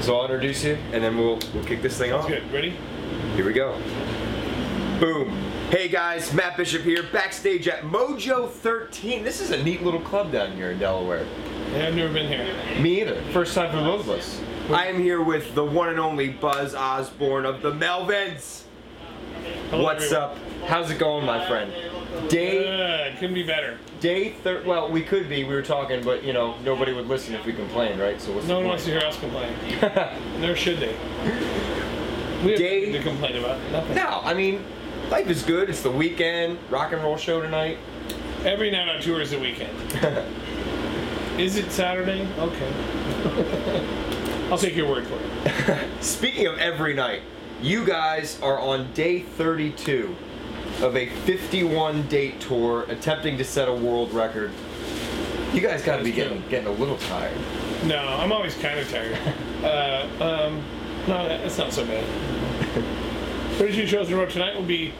So I'll introduce you, and then we'll kick this thing off. Good. Ready? Here we go. Boom. Hey guys, Matt Bishop here, backstage at Mojo 13. This is a neat little club down here in Delaware. Yeah, I've never been here. Me either. First time for both of us. I am here with the one and only Buzz Osborne of the Melvins. Hello, What's everyone. up? How's it going, my friend? Good. Couldn't be better. Well, we could be. We were talking, but you know, nobody would listen if we complained, right? So what's No the one point? wants to hear us complain. Nor should they. We have nothing to complain about. Nothing. No, I mean, life is good. It's the weekend. Rock and roll show tonight. Every night on tour is the weekend. Is it Saturday? Okay. I'll take your word for it. Speaking of every night, you guys are on day 32 of a 51-date tour, attempting to set a world record. You guys got to be getting a little tired. No, I'm always kind of tired. No, that's not so bad. 32 shows in a row tonight will be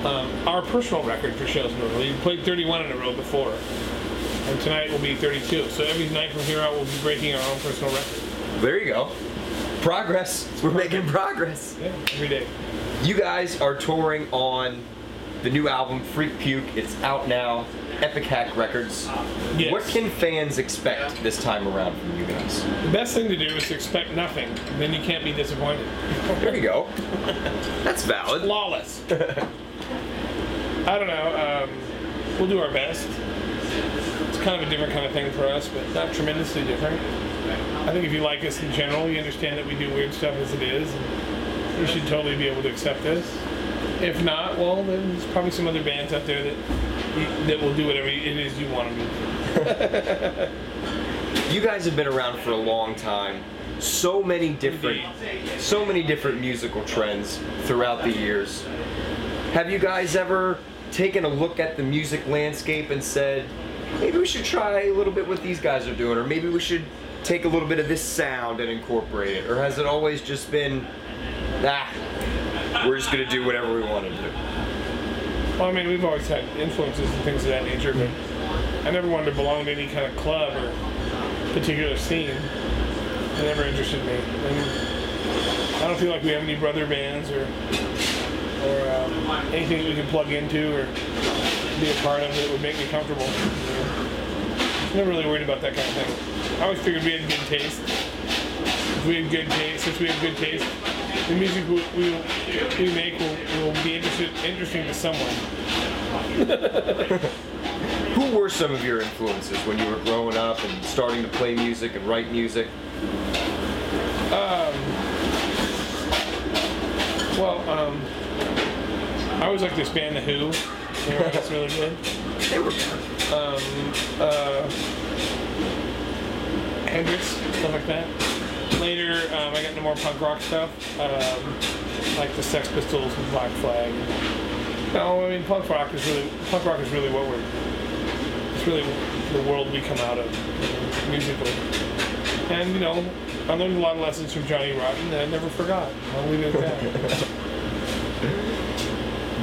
our personal record for shows in a row. We played 31 in a row before, and tonight will be 32. So every night from here out, we'll be breaking our own personal record. There you go. Progress. We're making progress. Yeah, every day. You guys are touring on the new album, Freak Puke. It's out now. Epic Hack Records. Yes. What can fans expect this time around from you guys? The best thing to do is to expect nothing. Then you can't be disappointed. There you go. That's valid. Flawless. I don't know. We'll do our best. It's kind of a different kind of thing for us, but not tremendously different. I think if you like us in general, you understand that we do weird stuff as it is. And you should totally be able to accept us. If not, well, then there's probably some other bands out there that will do whatever it is you want them to do. You guys have been around for a long time. So many different musical trends throughout the years. Have you guys ever taken a look at the music landscape and said, maybe we should try a little bit what these guys are doing, or maybe we should take a little bit of this sound and incorporate it? Or has it always just been, we're just gonna do whatever we want to do? Well, I mean, we've always had influences and things of that nature, but I never wanted to belong to any kind of club or particular scene. It never interested me. And I don't feel like we have any brother bands or anything that we can plug into or be a part of that would make me comfortable. Never really worried about that kind of thing. I always figured we had good taste. If we had good taste, since we have good taste, the music we make will be interesting to someone. Who were some of your influences when you were growing up and starting to play music and write music? I always liked this band, The Who. That's really good. They were Hendrix, stuff like that. Later, I got into more punk rock stuff, like the Sex Pistols and Black Flag. No, I mean punk rock is really what it's really the world we come out of musically. And you know, I learned a lot of lessons from Johnny Rotten that I never forgot. I'll leave it at that.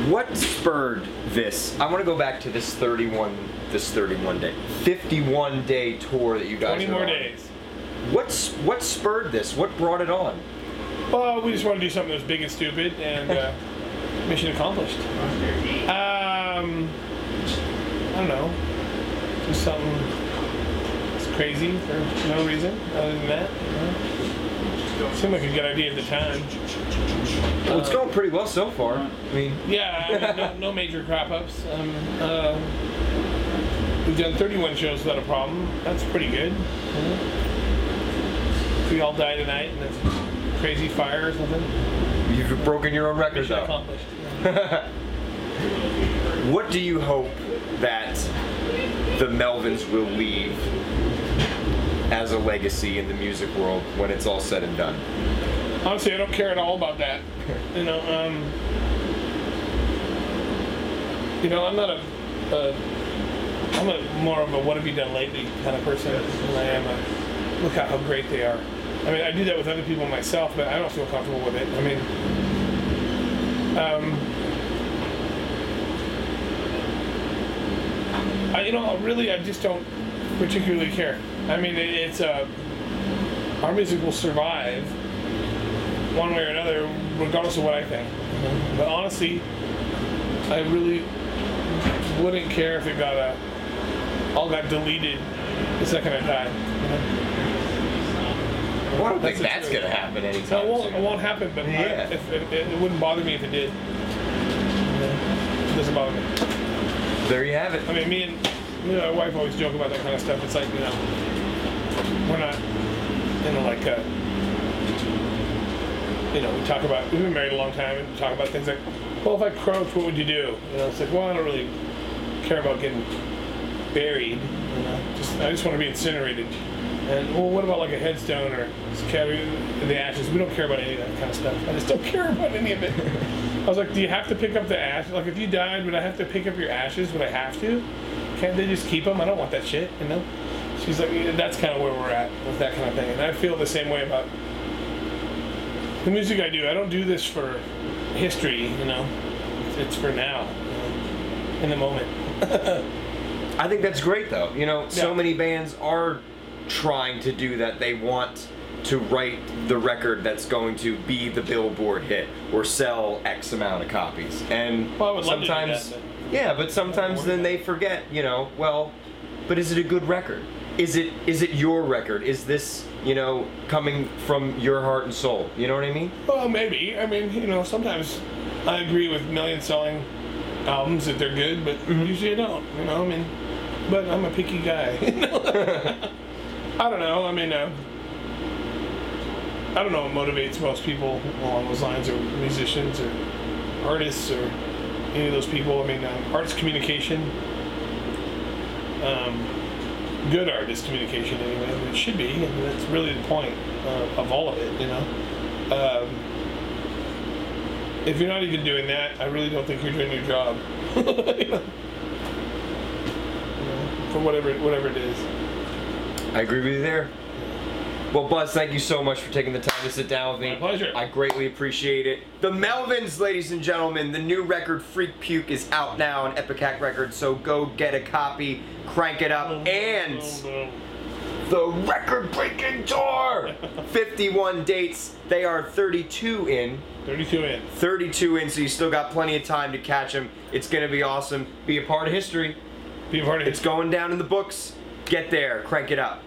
What spurred this? I want to go back to this 51 day, 51-day tour that you guys 20 are more on. days. What spurred this? What brought it on? Well, we just want to do something that was big and stupid, and mission accomplished. I don't know. Just something that's crazy for no reason other than that. Seemed like a good idea at the time. Well, it's going pretty well so far. I mean, yeah, I mean, no major crop-ups. We've done 31 shows without a problem. That's pretty good. We all die tonight, and that's a crazy fire or something. You've broken your own record, Mission though. accomplished. What do you hope that the Melvins will leave as a legacy in the music world when it's all said and done? Honestly, I don't care at all about that. You know, I'm not I'm more of a what have you done lately kind of person than I am a look at how great they are. I mean, I do that with other people myself, but I don't feel comfortable with it. I mean, I just don't particularly care. I mean, it's our music will survive one way or another, regardless of what I think. But honestly, I really wouldn't care if it all got deleted the second I died. Well, I don't think that's going to happen anytime soon. It won't happen, but Yeah. it wouldn't bother me if it did. It doesn't bother me. There you have it. I mean, me and my wife always joke about that kind of stuff. It's like, we're not, like, we talk about, we've been married a long time, and we talk about things like, well, if I croaked, what would you do? It's like, well, I don't really care about getting buried. I just want to be incinerated. And, well, what about like a headstone or in the ashes? We don't care about any of that kind of stuff. I just don't care about any of it. I was like, do you have to pick up the ashes? Like, if you died, would I have to pick up your ashes? Would I have to? Can't they just keep them? I don't want that shit, She's like, that's kind of where we're at with that kind of thing. And I feel the same way about the music I do. I don't do this for history, It's for now, in the moment. I think that's great, though. So many bands are trying to do that. They want to write the record that's going to be the Billboard hit or sell X amount of copies. And well, I would love sometimes, to do that, yeah, but sometimes then they forget, well, but is it a good record? Is it your record? Is this, coming from your heart and soul? You know what I mean? Well, maybe. I mean, sometimes I agree with million-selling albums that they're good, but usually I don't. But I'm a picky guy. I don't know. I don't know what motivates most people along those lines, or musicians, or artists, or any of those people. Art's communication. Good art is communication anyway. It should be, and that's really the point of all of it, If you're not even doing that, I really don't think you're doing your job. For whatever it is. I agree with you there. Well, Buzz, thank you so much for taking the time to sit down with me. My pleasure. I greatly appreciate it. The Melvins, ladies and gentlemen, the new record Freak Puke is out now on Epic Hack Records, so go get a copy, crank it up, and the record-breaking tour! 51 dates. They are 32 in. 32 in. 32 in, so you still got plenty of time to catch them. It's going to be awesome. Be a part of history. Be a part of history. It's going down in the books. Get there. Crank it up.